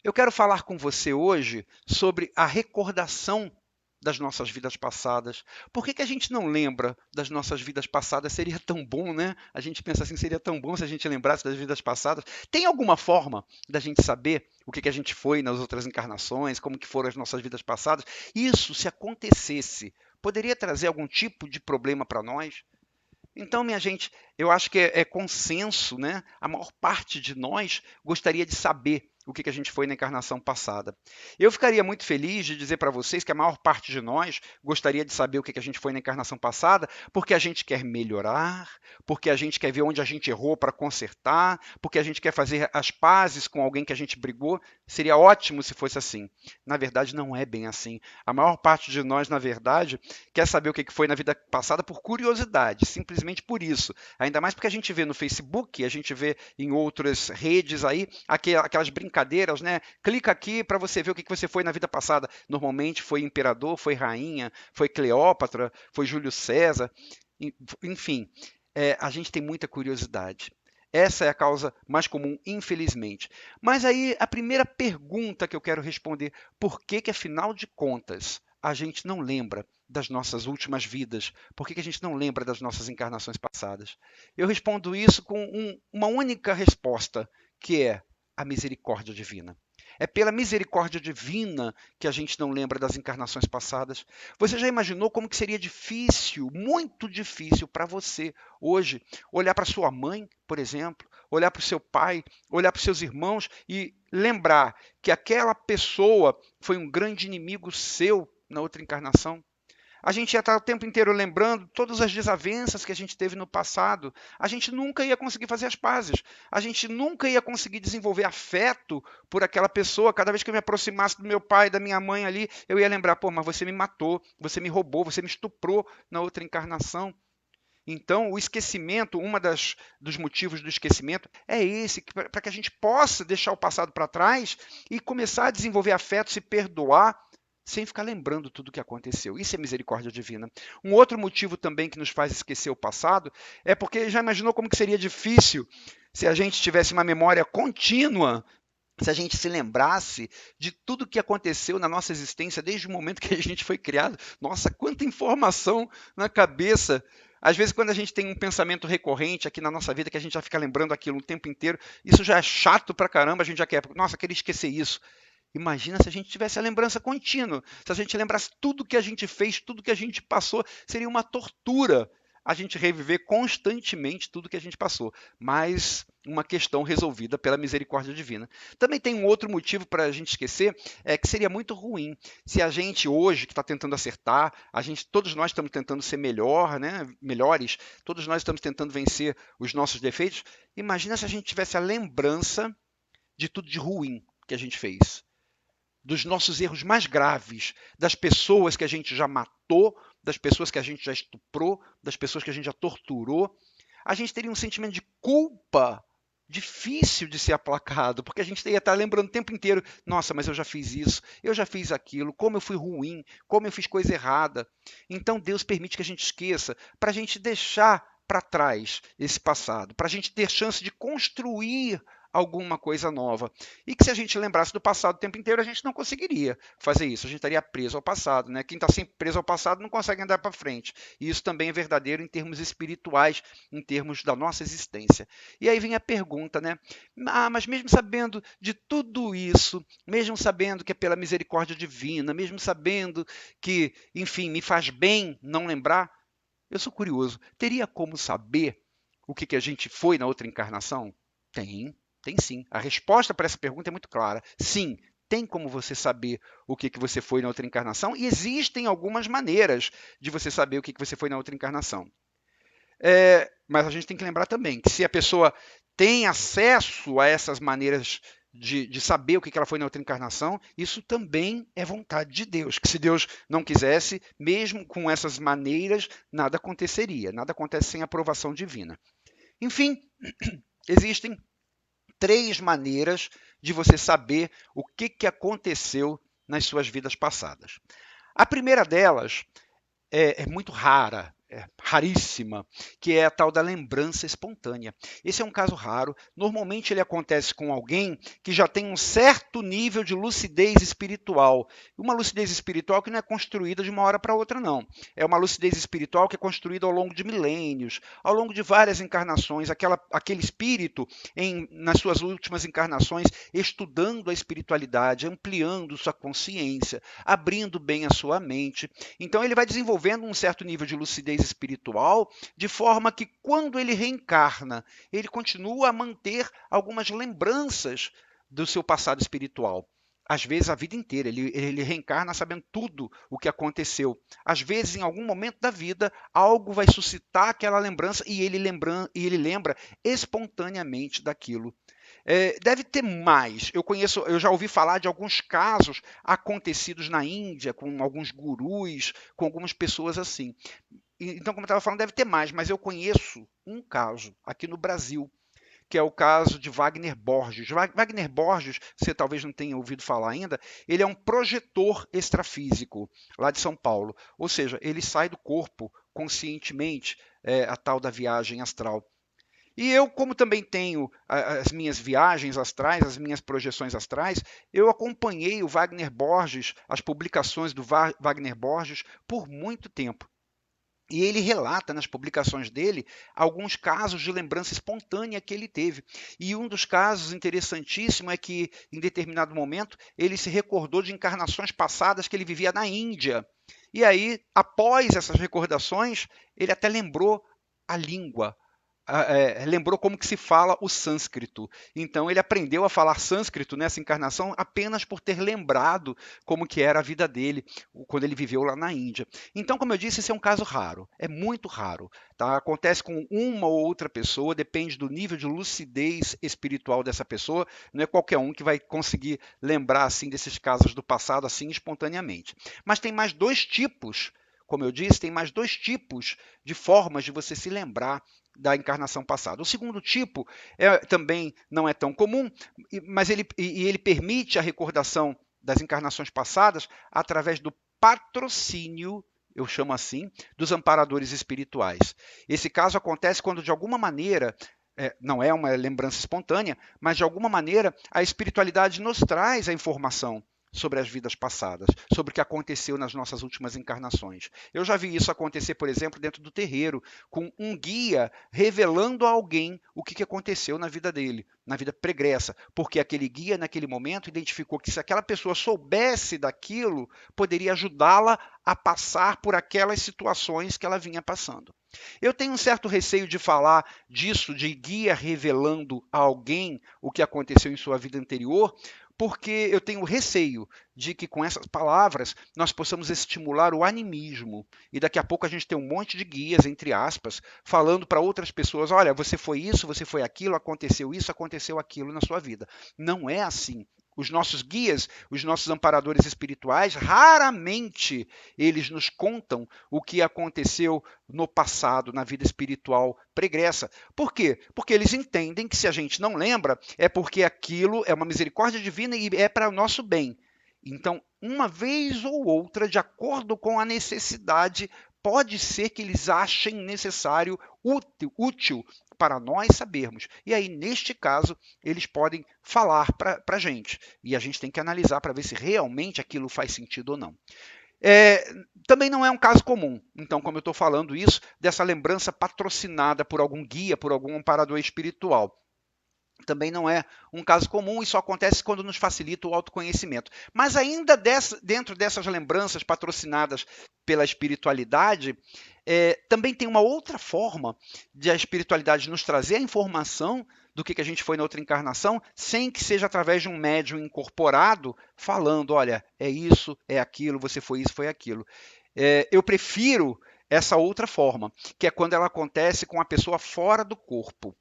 Eu quero falar com você hoje sobre a recordação das nossas vidas passadas. Por que a gente não lembra das nossas vidas passadas? Seria tão bom, né? A gente pensa assim, seria tão bom se a gente lembrasse das vidas passadas. Tem alguma forma da gente saber o que a gente foi nas outras encarnações, como que foram as nossas vidas passadas? Isso, se acontecesse, poderia trazer algum tipo de problema para nós? Então, minha gente, eu acho que é consenso, né? A maior parte de nós gostaria de saber o que a gente foi na encarnação passada. Eu ficaria muito feliz de dizer para vocês que a maior parte de nós gostaria de saber o que a gente foi na encarnação passada, porque a gente quer melhorar, porque a gente quer ver onde a gente errou para consertar, porque a gente quer fazer as pazes com alguém que a gente brigou. Seria ótimo se fosse assim. Na verdade, não é bem assim. A maior parte de nós, na verdade, quer saber o que foi na vida passada por curiosidade, simplesmente por isso. Ainda mais porque a gente vê no Facebook, a gente vê em outras redes aí, aquelas brincadeiras, né? Clica aqui para você ver o que você foi na vida passada. Normalmente foi imperador, foi rainha, foi Cleópatra, foi Júlio César, enfim, a gente tem muita curiosidade. Essa é a causa mais comum, infelizmente. Mas aí a primeira pergunta que eu quero responder, por que afinal de contas, a gente não lembra das nossas últimas vidas? Por que a gente não lembra das nossas encarnações passadas? Eu respondo isso com uma única resposta, que é a misericórdia divina. É pela misericórdia divina que a gente não lembra das encarnações passadas. Você já imaginou como que seria difícil, muito difícil para você hoje olhar para sua mãe, por exemplo, olhar para o seu pai, olhar para os seus irmãos e lembrar que aquela pessoa foi um grande inimigo seu na outra encarnação? A gente ia estar o tempo inteiro lembrando todas as desavenças que a gente teve no passado. A gente nunca ia conseguir fazer as pazes. A gente nunca ia conseguir desenvolver afeto por aquela pessoa. Cada vez que eu me aproximasse do meu pai, da minha mãe ali, eu ia lembrar: pô, mas você me matou, você me roubou, você me estuprou na outra encarnação. Então, o esquecimento, dos motivos do esquecimento é esse, para que a gente possa deixar o passado para trás e começar a desenvolver afeto, se perdoar, sem ficar lembrando tudo o que aconteceu. Isso é misericórdia divina. Um outro motivo também que nos faz esquecer o passado é porque já imaginou como que seria difícil se a gente tivesse uma memória contínua, se a gente se lembrasse de tudo que aconteceu na nossa existência desde o momento que a gente foi criado. Nossa, quanta informação na cabeça! Às vezes, quando a gente tem um pensamento recorrente aqui na nossa vida, que a gente já fica lembrando aquilo o tempo inteiro, isso já é chato pra caramba, a gente já quer, nossa, queria esquecer isso. Imagina se a gente tivesse a lembrança contínua, se a gente lembrasse tudo que a gente fez, tudo que a gente passou, seria uma tortura a gente reviver constantemente tudo que a gente passou, mas uma questão resolvida pela misericórdia divina. Também tem um outro motivo para a gente esquecer, é que seria muito ruim se a gente hoje, que está tentando acertar, todos nós estamos tentando ser melhor, né, melhores, todos nós estamos tentando vencer os nossos defeitos. Imagina se a gente tivesse a lembrança de tudo de ruim que a gente fez, dos nossos erros mais graves, das pessoas que a gente já matou, das pessoas que a gente já estuprou, das pessoas que a gente já torturou. A gente teria um sentimento de culpa difícil de ser aplacado, porque a gente ia estar lembrando o tempo inteiro: nossa, mas eu já fiz isso, eu já fiz aquilo, como eu fui ruim, como eu fiz coisa errada. Então Deus permite que a gente esqueça, para a gente deixar para trás esse passado, para a gente ter chance de construir alguma coisa nova. E que se a gente lembrasse do passado o tempo inteiro, a gente não conseguiria fazer isso. A gente estaria preso ao passado, né? Quem está sempre preso ao passado não consegue andar para frente. E isso também é verdadeiro em termos espirituais, em termos da nossa existência. E aí vem a pergunta, né? Ah, mas mesmo sabendo de tudo isso, mesmo sabendo que é pela misericórdia divina, mesmo sabendo que, enfim, me faz bem não lembrar, eu sou curioso. Teria como saber o que a gente foi na outra encarnação? Tem, tem sim. A resposta para essa pergunta é muito clara. Sim, tem como você saber o que você foi na outra encarnação e existem algumas maneiras de você saber o que você foi na outra encarnação. Mas a gente tem que lembrar também que se a pessoa tem acesso a essas maneiras de saber o que ela foi na outra encarnação, isso também é vontade de Deus. Que se Deus não quisesse, mesmo com essas maneiras, nada aconteceria. Nada acontece sem aprovação divina. Enfim, existem três maneiras de você saber o que aconteceu nas suas vidas passadas. A primeira delas é muito rara, raríssima, que é a tal da lembrança espontânea. Esse é um caso raro. Normalmente ele acontece com alguém que já tem um certo nível de lucidez espiritual. Uma lucidez espiritual que não é construída de uma hora para outra, não. É uma lucidez espiritual que é construída ao longo de milênios, ao longo de várias encarnações. Aquele espírito, nas suas últimas encarnações, estudando a espiritualidade, ampliando sua consciência, abrindo bem a sua mente. Então ele vai desenvolvendo um certo nível de lucidez espiritual, de forma que quando ele reencarna, ele continua a manter algumas lembranças do seu passado espiritual. Às vezes, a vida inteira, ele reencarna sabendo tudo o que aconteceu. Às vezes, em algum momento da vida, algo vai suscitar aquela lembrança e ele lembra espontaneamente daquilo. Deve ter mais. Eu já ouvi falar de alguns casos acontecidos na Índia, com alguns gurus, com algumas pessoas assim. Então, como eu estava falando, deve ter mais, mas eu conheço um caso aqui no Brasil, que é o caso de Wagner Borges. Wagner Borges, você talvez não tenha ouvido falar ainda, ele é um projetor extrafísico lá de São Paulo. Ou seja, ele sai do corpo conscientemente, a tal da viagem astral. E eu, como também tenho as minhas viagens astrais, as minhas projeções astrais, eu acompanhei o Wagner Borges, as publicações do Wagner Borges, por muito tempo. E ele relata nas publicações dele alguns casos de lembrança espontânea que ele teve. E um dos casos interessantíssimo é que, em determinado momento, ele se recordou de encarnações passadas que ele vivia na Índia. E aí, após essas recordações, ele até lembrou a língua, lembrou como que se fala o sânscrito. Então ele aprendeu a falar sânscrito nessa encarnação apenas por ter lembrado como que era a vida dele quando ele viveu lá na Índia. Então, como eu disse, esse é um caso raro, é muito raro. Tá? Acontece com uma ou outra pessoa, depende do nível de lucidez espiritual dessa pessoa. Não é qualquer um que vai conseguir lembrar assim desses casos do passado assim espontaneamente. Mas tem mais dois tipos. Como eu disse, tem mais dois tipos de formas de você se lembrar da encarnação passada. O segundo tipo também não é tão comum, mas ele permite a recordação das encarnações passadas através do patrocínio, eu chamo assim, dos amparadores espirituais. Esse caso acontece quando, de alguma maneira, não é uma lembrança espontânea, mas de alguma maneira a espiritualidade nos traz a informação sobre as vidas passadas, sobre o que aconteceu nas nossas últimas encarnações. Eu já vi isso acontecer, por exemplo, dentro do terreiro, com um guia revelando a alguém o que aconteceu na vida dele, na vida pregressa, porque aquele guia, naquele momento, identificou que se aquela pessoa soubesse daquilo, poderia ajudá-la a passar por aquelas situações que ela vinha passando. Eu tenho um certo receio de falar disso, de guia revelando a alguém o que aconteceu em sua vida anterior, porque eu tenho receio de que com essas palavras nós possamos estimular o animismo. E daqui a pouco a gente tem um monte de guias, entre aspas, falando para outras pessoas: olha, você foi isso, você foi aquilo, aconteceu isso, aconteceu aquilo na sua vida. Não é assim. Os nossos guias, os nossos amparadores espirituais, raramente eles nos contam o que aconteceu no passado, na vida espiritual pregressa. Por quê? Porque eles entendem que se a gente não lembra, é porque aquilo é uma misericórdia divina e é para o nosso bem. Então, uma vez ou outra, de acordo com a necessidade, pode ser que eles achem necessário, útil para nós sabermos. E aí, neste caso, eles podem falar para a gente. E a gente tem que analisar para ver se realmente aquilo faz sentido ou não. Também não é um caso comum. Então, como eu estou falando isso, dessa lembrança patrocinada por algum guia, por algum amparador espiritual. Também não é um caso comum e só acontece quando nos facilita o autoconhecimento. Mas ainda dentro dessas lembranças patrocinadas pela espiritualidade, também tem uma outra forma de a espiritualidade nos trazer a informação do que a gente foi na outra encarnação, sem que seja através de um médium incorporado falando: olha, é isso, é aquilo, você foi isso, foi aquilo. Eu prefiro essa outra forma, que é quando ela acontece com a pessoa fora do corpo.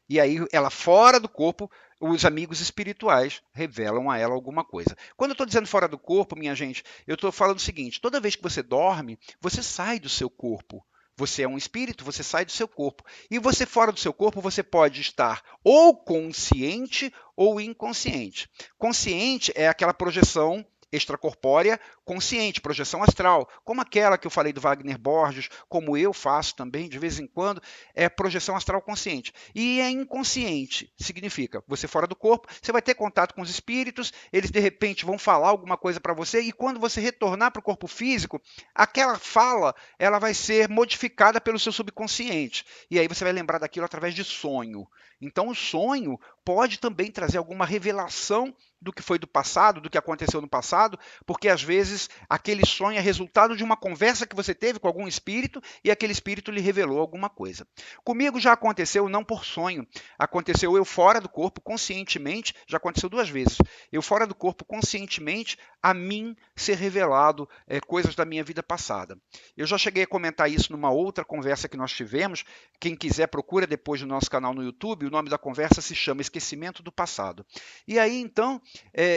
E aí, ela fora do corpo, os amigos espirituais revelam a ela alguma coisa. Quando eu estou dizendo fora do corpo, minha gente, eu estou falando o seguinte: toda vez que você dorme, você sai do seu corpo. Você é um espírito, você sai do seu corpo. E você fora do seu corpo, você pode estar ou consciente ou inconsciente. Consciente é aquela projeção extracorpórea consciente, projeção astral, como aquela que eu falei do Wagner Borges, como eu faço também de vez em quando, é projeção astral consciente. E é inconsciente, significa você fora do corpo, você vai ter contato com os espíritos, eles de repente vão falar alguma coisa para você, e quando você retornar para o corpo físico, aquela fala ela vai ser modificada pelo seu subconsciente. E aí você vai lembrar daquilo através de sonho. Então o sonho pode também trazer alguma revelação do que foi do passado, do que aconteceu no passado, porque às vezes aquele sonho é resultado de uma conversa que você teve com algum espírito e aquele espírito lhe revelou alguma coisa. Comigo já aconteceu não por sonho, aconteceu eu fora do corpo conscientemente, já aconteceu 2 vezes. Eu fora do corpo conscientemente, a mim ser revelado coisas da minha vida passada. Eu já cheguei a comentar isso numa outra conversa que nós tivemos. Quem quiser procura depois no nosso canal no YouTube. O nome da conversa se chama Esquecimento do Passado. E aí então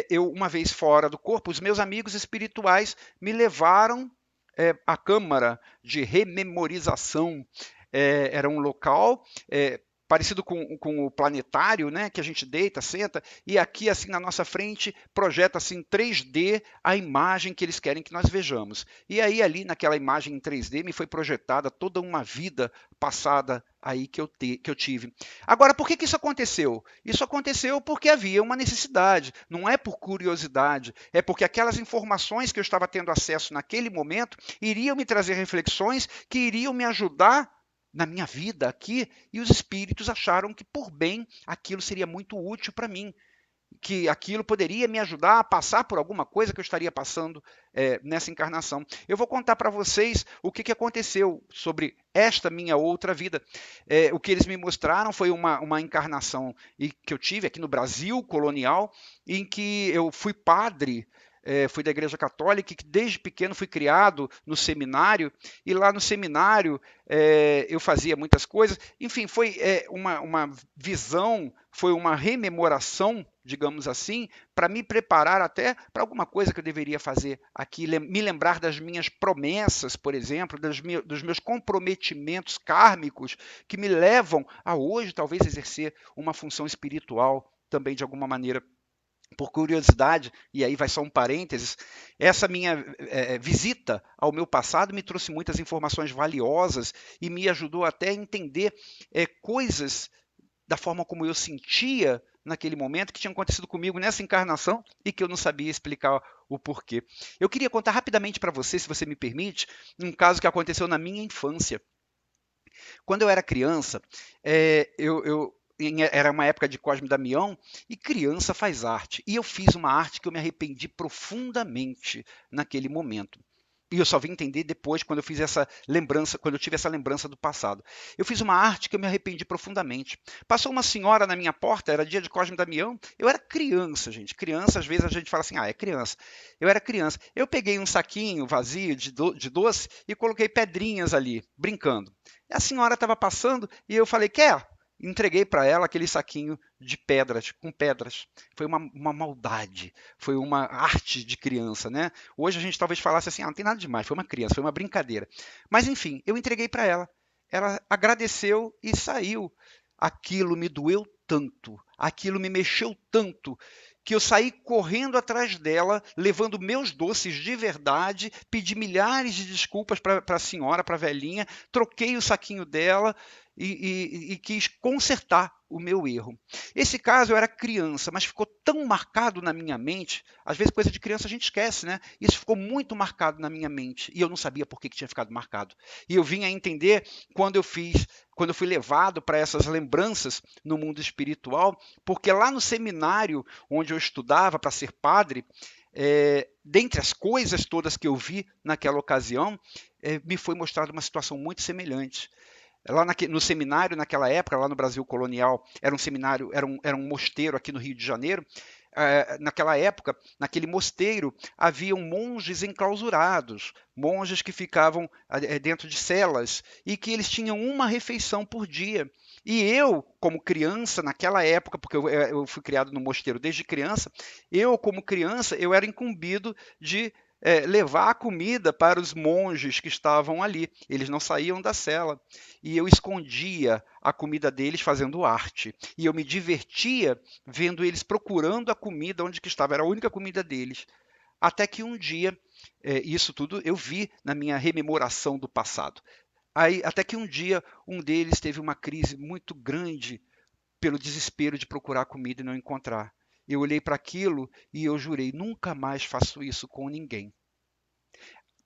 eu, uma vez fora do corpo, os meus amigos espirituais me levaram à câmara de rememorização. Era um local parecido com o planetário, né, que a gente deita, senta, e aqui assim na nossa frente projeta assim 3D a imagem que eles querem que nós vejamos. E aí ali naquela imagem em 3D me foi projetada toda uma vida passada aí que eu tive. Agora, por que isso aconteceu? Isso aconteceu porque havia uma necessidade, não é por curiosidade, é porque aquelas informações que eu estava tendo acesso naquele momento iriam me trazer reflexões que iriam me ajudar na minha vida aqui, e os espíritos acharam que, por bem, aquilo seria muito útil para mim, que aquilo poderia me ajudar a passar por alguma coisa que eu estaria passando nessa encarnação. Eu vou contar para vocês o que aconteceu sobre esta minha outra vida. O que eles me mostraram foi uma encarnação que eu tive aqui no Brasil colonial, em que eu fui padre. Fui da Igreja Católica, que desde pequeno fui criado no seminário, e lá no seminário eu fazia muitas coisas. Enfim, foi uma visão, foi uma rememoração, digamos assim, para me preparar até para alguma coisa que eu deveria fazer aqui, me lembrar das minhas promessas, por exemplo, dos meus comprometimentos kármicos, que me levam a hoje talvez exercer uma função espiritual também de alguma maneira. Por curiosidade, e aí vai só um parênteses, essa minha visita ao meu passado me trouxe muitas informações valiosas e me ajudou até a entender coisas da forma como eu sentia naquele momento que tinham acontecido comigo nessa encarnação e que eu não sabia explicar o porquê. Eu queria contar rapidamente para você, se você me permite, um caso que aconteceu na minha infância. Quando eu era criança, era uma época de Cosme e Damião, e criança faz arte. E eu fiz uma arte que eu me arrependi profundamente naquele momento. E eu só vim entender depois, quando eu fiz essa lembrança, quando eu tive essa lembrança do passado. Eu fiz uma arte que eu me arrependi profundamente. Passou uma senhora na minha porta, era dia de Cosme e Damião. Eu era criança, gente. Criança, às vezes a gente fala assim, é criança. Eu era criança. Eu peguei um saquinho vazio de doce e coloquei pedrinhas ali, brincando. A senhora estava passando e eu falei, quer? Entreguei para ela aquele saquinho de pedras, com pedras. Foi uma maldade, foi uma arte de criança, né? Hoje a gente talvez falasse assim, não tem nada demais, foi uma criança, foi uma brincadeira. Mas enfim, eu entreguei para ela. Ela agradeceu e saiu. Aquilo me doeu tanto, aquilo me mexeu tanto, que eu saí correndo atrás dela, levando meus doces de verdade, pedi milhares de desculpas para a senhora, para a velhinha, troquei o saquinho dela e quis consertar o meu erro. Esse caso eu era criança, mas ficou tão marcado na minha mente, às vezes coisa de criança a gente esquece, né? Isso ficou muito marcado na minha mente e eu não sabia por que tinha ficado marcado. E eu vim a entender quando eu fui levado para essas lembranças no mundo espiritual, porque lá no seminário onde eu estudava para ser padre, dentre as coisas todas que eu vi naquela ocasião, me foi mostrada uma situação muito semelhante. Lá no seminário, naquela época, lá no Brasil colonial, era um seminário, era um mosteiro aqui no Rio de Janeiro. Naquela época, naquele mosteiro, haviam monges enclausurados, monges que ficavam dentro de celas e que eles tinham uma refeição por dia. E eu, como criança, naquela época, porque eu fui criado no mosteiro desde criança, como criança, eu era incumbido de levar a comida para os monges que estavam ali. Eles não saíam da cela. E eu escondia a comida deles fazendo arte. E eu me divertia vendo eles procurando a comida onde que estava. Era a única comida deles. Até que um dia, isso tudo eu vi na minha rememoração do passado. Aí, até que um dia, um deles teve uma crise muito grande pelo desespero de procurar comida e não encontrar. Eu olhei para aquilo e eu jurei, nunca mais faço isso com ninguém.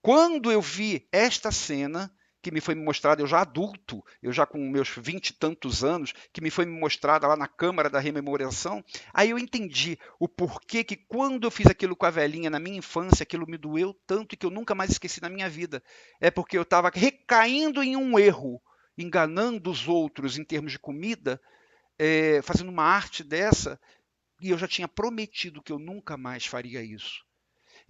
Quando eu vi esta cena, que me foi mostrada, eu já adulto, eu já com meus 20 e tantos anos, que me foi mostrada lá na Câmara da Rememoração, aí eu entendi o porquê que quando eu fiz aquilo com a velhinha na minha infância, aquilo me doeu tanto e que eu nunca mais esqueci na minha vida. É porque eu estava recaindo em um erro, enganando os outros em termos de comida, fazendo uma arte dessa, e eu já tinha prometido que eu nunca mais faria isso.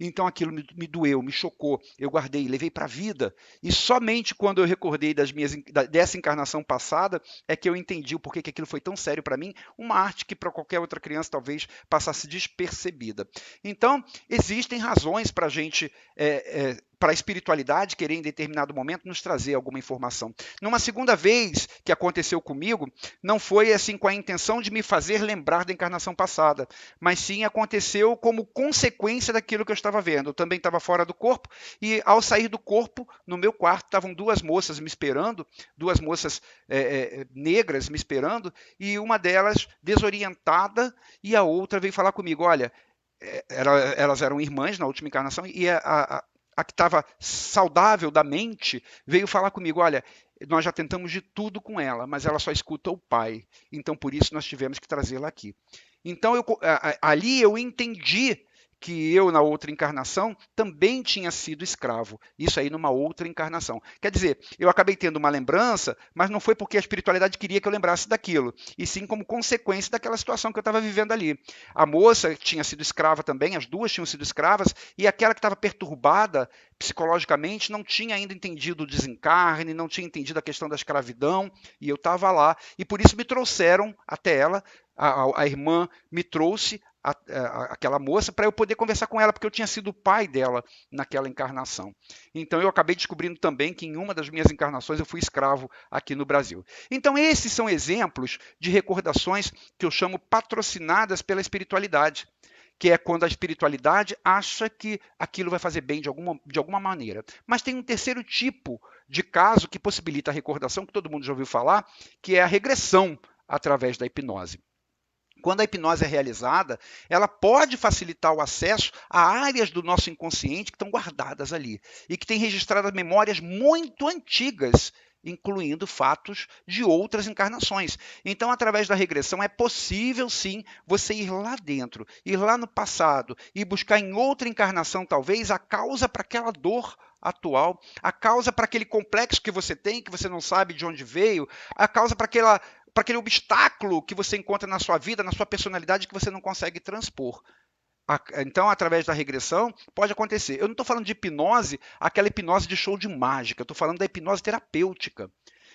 Então aquilo me doeu, me chocou, eu guardei, levei para a vida. E somente quando eu recordei dessa encarnação passada é que eu entendi o porquê que aquilo foi tão sério para mim, uma arte que para qualquer outra criança talvez passasse despercebida. Então, existem razões para a gente, para a espiritualidade querer em determinado momento nos trazer alguma informação. Numa segunda vez que aconteceu comigo, não foi assim com a intenção de me fazer lembrar da encarnação passada, mas sim aconteceu como consequência daquilo que eu estava vendo. Eu também estava fora do corpo e ao sair do corpo, no meu quarto, estavam duas moças me esperando, duas moças negras me esperando, e uma delas desorientada e a outra veio falar comigo, olha, elas eram irmãs na última encarnação e a que estava saudável da mente veio falar comigo, olha, nós já tentamos de tudo com ela, mas ela só escuta o pai. Então, por isso, nós tivemos que trazê-la aqui. Então, ali eu entendi que eu, na outra encarnação, também tinha sido escravo. Isso aí numa outra encarnação. Quer dizer, eu acabei tendo uma lembrança, mas não foi porque a espiritualidade queria que eu lembrasse daquilo, e sim como consequência daquela situação que eu estava vivendo ali. A moça tinha sido escrava também, as duas tinham sido escravas, e aquela que estava perturbada psicologicamente não tinha ainda entendido o desencarne, não tinha entendido a questão da escravidão, e eu estava lá. E por isso me trouxeram até ela, a irmã me trouxe aquela moça para eu poder conversar com ela, porque eu tinha sido o pai dela naquela encarnação. Então eu acabei descobrindo também que em uma das minhas encarnações eu fui escravo aqui no Brasil. Então esses são exemplos de recordações que eu chamo patrocinadas pela espiritualidade, que é quando a espiritualidade acha que aquilo vai fazer bem de alguma maneira. Mas tem um terceiro tipo de caso que possibilita a recordação, que todo mundo já ouviu falar, que é a regressão através da hipnose. Quando a hipnose é realizada, ela pode facilitar o acesso a áreas do nosso inconsciente que estão guardadas ali e que têm registrado memórias muito antigas, incluindo fatos de outras encarnações. Então, através da regressão, é possível sim você ir lá dentro, ir lá no passado e buscar em outra encarnação, talvez, a causa para aquela dor atual, a causa para aquele complexo que você tem, que você não sabe de onde veio, a causa para aquele obstáculo que você encontra na sua vida, na sua personalidade, que você não consegue transpor. Então, através da regressão, pode acontecer. Eu não estou falando de hipnose, aquela hipnose de show de mágica, eu estou falando da hipnose terapêutica.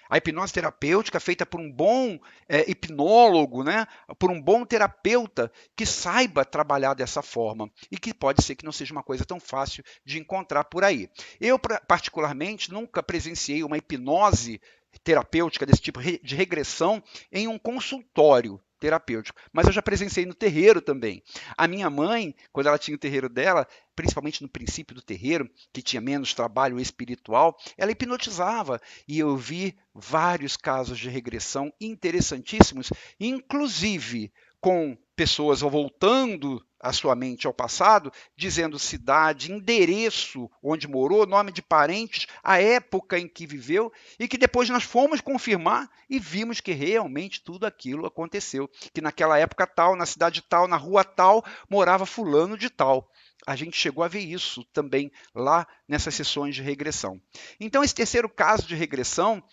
A hipnose terapêutica feita por um bom hipnólogo, né? Por um bom terapeuta que saiba trabalhar dessa forma e que pode ser que não seja uma coisa tão fácil de encontrar por aí. Eu, particularmente, nunca presenciei uma hipnose terapêutica desse tipo de regressão em um consultório terapêutico, mas eu já presenciei no terreiro também. A minha mãe, quando ela tinha o terreiro dela, principalmente no princípio do terreiro, que tinha menos trabalho espiritual, ela hipnotizava e eu vi vários casos de regressão interessantíssimos, inclusive com pessoas voltando a sua mente ao passado, dizendo cidade, endereço onde morou, nome de parentes, a época em que viveu, e que depois nós fomos confirmar e vimos que realmente tudo aquilo aconteceu, que naquela época tal, na cidade tal, na rua tal, morava fulano de tal. A gente chegou a ver isso também lá nessas sessões de regressão. Então, esse terceiro caso de regressão,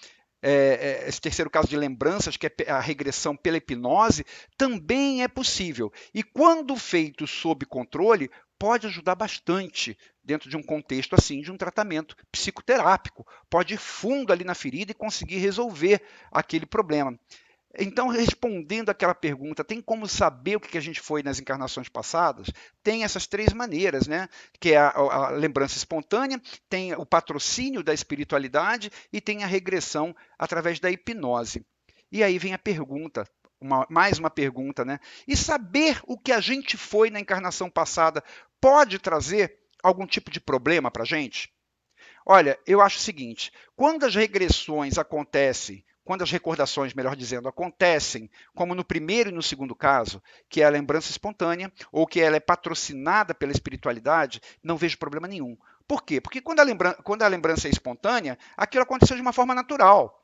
esse terceiro caso de lembranças, que é a regressão pela hipnose, também é possível. E quando feito sob controle, pode ajudar bastante dentro de um contexto assim, de um tratamento psicoterápico. Pode ir fundo ali na ferida e conseguir resolver aquele problema. Então, respondendo aquela pergunta, tem como saber o que a gente foi nas encarnações passadas? Tem essas três maneiras, né? Que é a lembrança espontânea, tem o patrocínio da espiritualidade e tem a regressão através da hipnose. E aí vem a pergunta, mais uma pergunta, né? E saber o que a gente foi na encarnação passada pode trazer algum tipo de problema para a gente? Olha, eu acho o seguinte: quando as regressões acontecem, quando as recordações, melhor dizendo, acontecem, como no primeiro e no segundo caso, que é a lembrança espontânea, ou que ela é patrocinada pela espiritualidade, não vejo problema nenhum. Por quê? Porque quando a lembrança é espontânea, aquilo aconteceu de uma forma natural.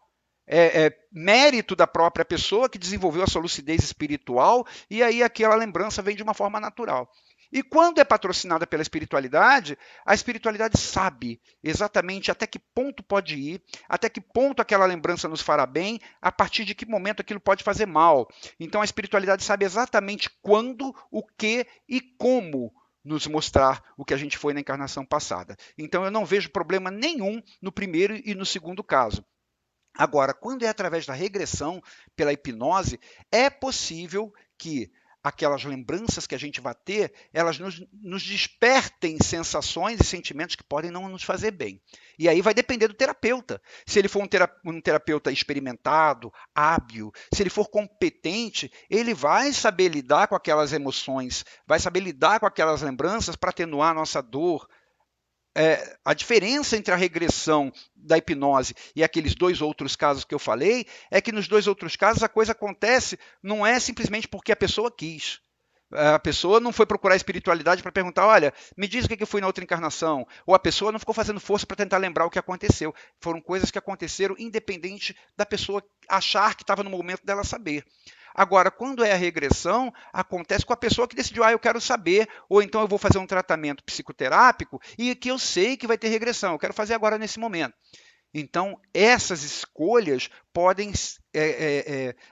É mérito da própria pessoa que desenvolveu a sua lucidez espiritual, e aí aquela lembrança vem de uma forma natural. E quando é patrocinada pela espiritualidade, a espiritualidade sabe exatamente até que ponto pode ir, até que ponto aquela lembrança nos fará bem, a partir de que momento aquilo pode fazer mal. Então a espiritualidade sabe exatamente quando, o que e como nos mostrar o que a gente foi na encarnação passada. Então eu não vejo problema nenhum no primeiro e no segundo caso. Agora, quando é através da regressão, pela hipnose, é possível que aquelas lembranças que a gente vai ter, elas nos despertem sensações e sentimentos que podem não nos fazer bem. E aí vai depender do terapeuta. Se ele for um terapeuta experimentado, hábil, se ele for competente, ele vai saber lidar com aquelas emoções, vai saber lidar com aquelas lembranças para atenuar a nossa dor, a diferença entre a regressão da hipnose e aqueles dois outros casos que eu falei é que nos dois outros casos a coisa acontece não é simplesmente porque a pessoa quis. A pessoa não foi procurar a espiritualidade para perguntar, olha, me diz o que eu fui na outra encarnação. Ou a pessoa não ficou fazendo força para tentar lembrar o que aconteceu. Foram coisas que aconteceram independente da pessoa achar que estava no momento dela saber. Agora, quando é a regressão, acontece com a pessoa que decidiu, eu quero saber, ou então eu vou fazer um tratamento psicoterápico e que eu sei que vai ter regressão, eu quero fazer agora nesse momento. Então, essas escolhas podem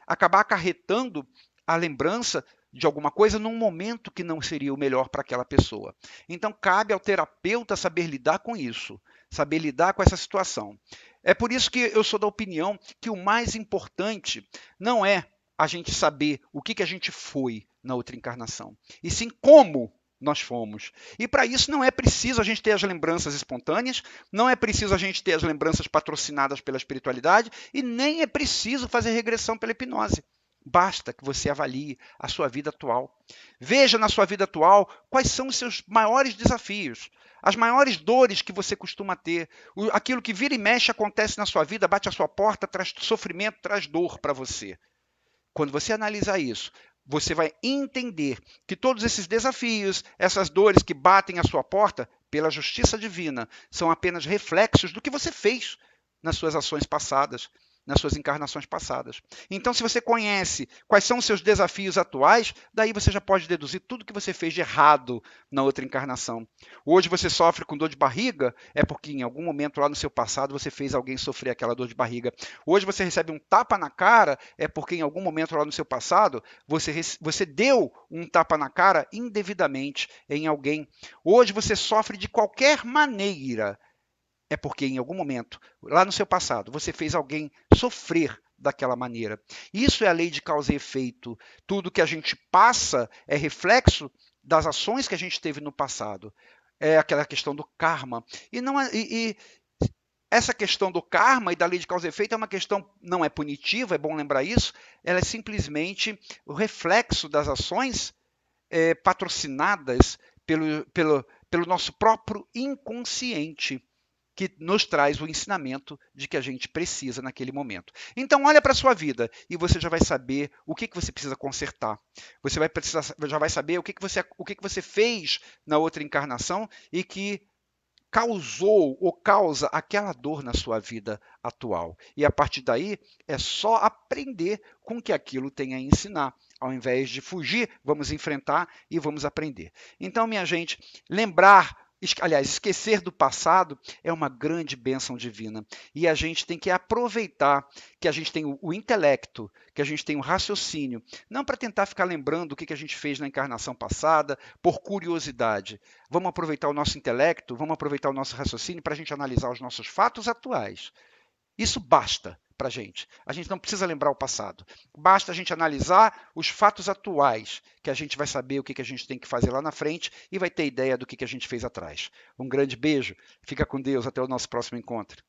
acabar acarretando a lembrança de alguma coisa num momento que não seria o melhor para aquela pessoa. Então, cabe ao terapeuta saber lidar com isso, saber lidar com essa situação. É por isso que eu sou da opinião que o mais importante não é a gente saber o que a gente foi na outra encarnação, e sim como nós fomos. E para isso não é preciso a gente ter as lembranças espontâneas, não é preciso a gente ter as lembranças patrocinadas pela espiritualidade e nem é preciso fazer regressão pela hipnose. Basta que você avalie a sua vida atual. Veja na sua vida atual quais são os seus maiores desafios, as maiores dores que você costuma ter, aquilo que vira e mexe acontece na sua vida, bate à sua porta, traz sofrimento, traz dor para você. Quando você analisar isso, você vai entender que todos esses desafios, essas dores que batem à sua porta, pela justiça divina, são apenas reflexos do que você fez nas suas ações passadas, nas suas encarnações passadas. Então, se você conhece quais são os seus desafios atuais, daí você já pode deduzir tudo que você fez de errado na outra encarnação. Hoje você sofre com dor de barriga, é porque em algum momento lá no seu passado você fez alguém sofrer aquela dor de barriga. Hoje você recebe um tapa na cara, é porque em algum momento lá no seu passado você deu um tapa na cara indevidamente em alguém. Hoje você sofre de qualquer maneira, é porque em algum momento, lá no seu passado, você fez alguém sofrer daquela maneira. Isso é a lei de causa e efeito. Tudo que a gente passa é reflexo das ações que a gente teve no passado. É aquela questão do karma. E essa questão do karma e da lei de causa e efeito é uma questão, não é punitiva, é bom lembrar isso, ela é simplesmente o reflexo das ações patrocinadas pelo nosso próprio inconsciente, que nos traz o ensinamento de que a gente precisa naquele momento. Então, olha para a sua vida e você já vai saber o que você precisa consertar. Você já vai saber o que você fez na outra encarnação e que causou ou causa aquela dor na sua vida atual. E a partir daí é só aprender com o que aquilo tem a ensinar. Ao invés de fugir, vamos enfrentar e vamos aprender. Então, minha gente, esquecer do passado é uma grande bênção divina. E a gente tem que aproveitar que a gente tem o intelecto, que a gente tem o raciocínio, não para tentar ficar lembrando o que a gente fez na encarnação passada, por curiosidade. Vamos aproveitar o nosso intelecto, vamos aproveitar o nosso raciocínio para a gente analisar os nossos fatos atuais. Isso basta para a gente. A gente não precisa lembrar o passado. Basta a gente analisar os fatos atuais, que a gente vai saber o que a gente tem que fazer lá na frente e vai ter ideia do que a gente fez atrás. Um grande beijo, fica com Deus, até o nosso próximo encontro.